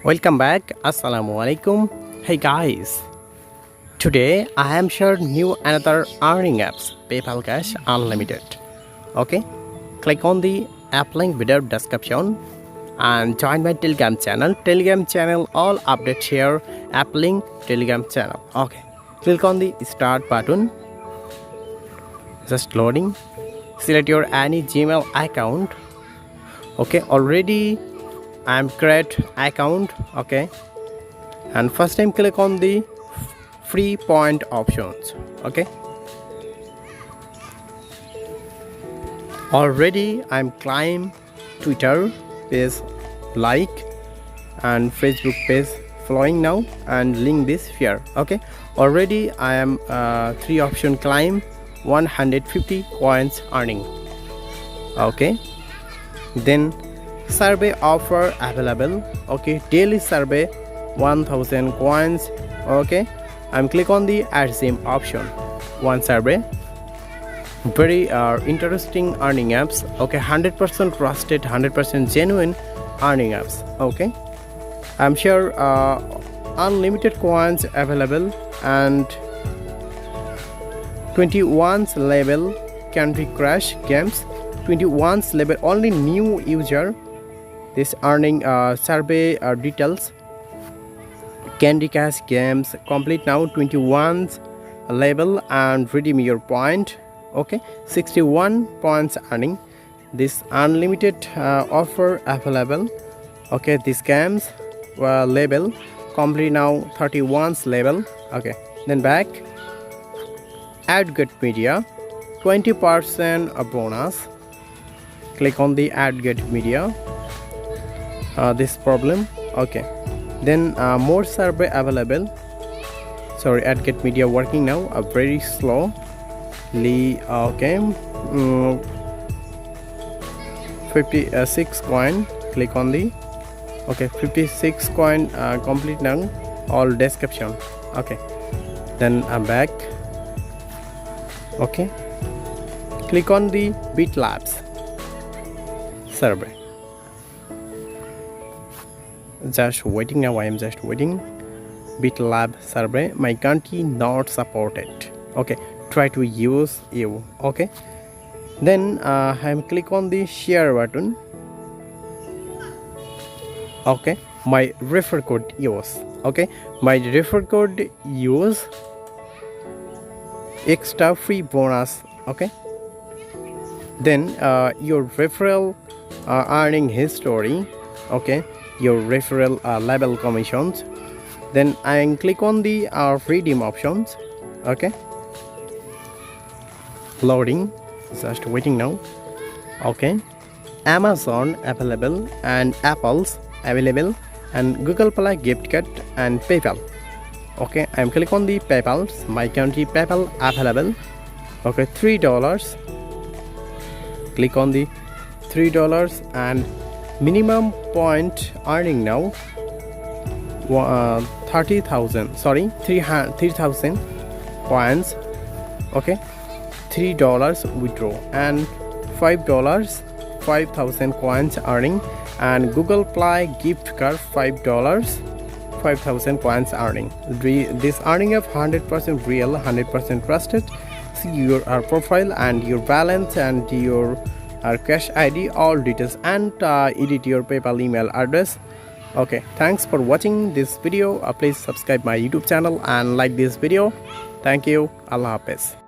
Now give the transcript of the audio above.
Welcome back. Assalamu alaikum. Hey guys, today I am sharing new another earning apps, PayPal Cash Unlimited. Okay, click on the app link video description and join my Telegram channel. All updates here. App link Telegram channel. Okay, click on the start button. Just loading. Select your any Gmail account. Okay, already I am create account. Okay, and first time click on the free point options. Okay, already I am climb Twitter page like and Facebook page following now and link this here. Okay, already I am 3 option climb 150 coins earning. Okay, then survey offer available. Okay, daily survey 1000 coins. Okay, I'm click on the add sim option. One survey, very interesting earning apps. Okay, 100% trusted, 100% genuine earning apps. Okay, I'm sure unlimited coins available and 21's level Candy Crush games. 21's level only new user. This earning survey details. Candy Crush games complete now 21's level and redeem your point. Okay, 61 points earning. This unlimited offer available. Okay, these games level complete now 31's level. Okay, then back. Add get media 20% bonus. Click on the add get media. This problem. Okay, then more survey available. Sorry, add get media working now very slowly. Okay, 56 coin. Click on the 56 coin complete now. All description. Okay, then I'm back. Okay, click on the BitLabs survey. Just waiting now. I am just waiting. BitLab survey. My country not supported. Okay, try to use you. Okay, then I click on the share button. Okay, my refer code use. Okay, my refer code use extra free bonus. Okay, then your referral earning history. Okay, your referral level commissions. Then I click on the redeem options. Okay, loading, just waiting now. Okay, Amazon available and Apple's available and Google Play gift card and PayPal. Okay, I'm click on the PayPal. My country PayPal available. Okay, $3. Click on the $3 and minimum point earning now 30,000. Sorry, 3,000 coins. Okay, $3 withdraw and $5 5,000 coins earning and Google Play gift card $5 5,000 coins earning. This earning of 100% real, 100% trusted. See your profile and your balance and your cash ID, all details, and edit your PayPal email address. Okay, thanks for watching this video. Please subscribe my YouTube channel and like this video. Thank you. Allah Hafiz.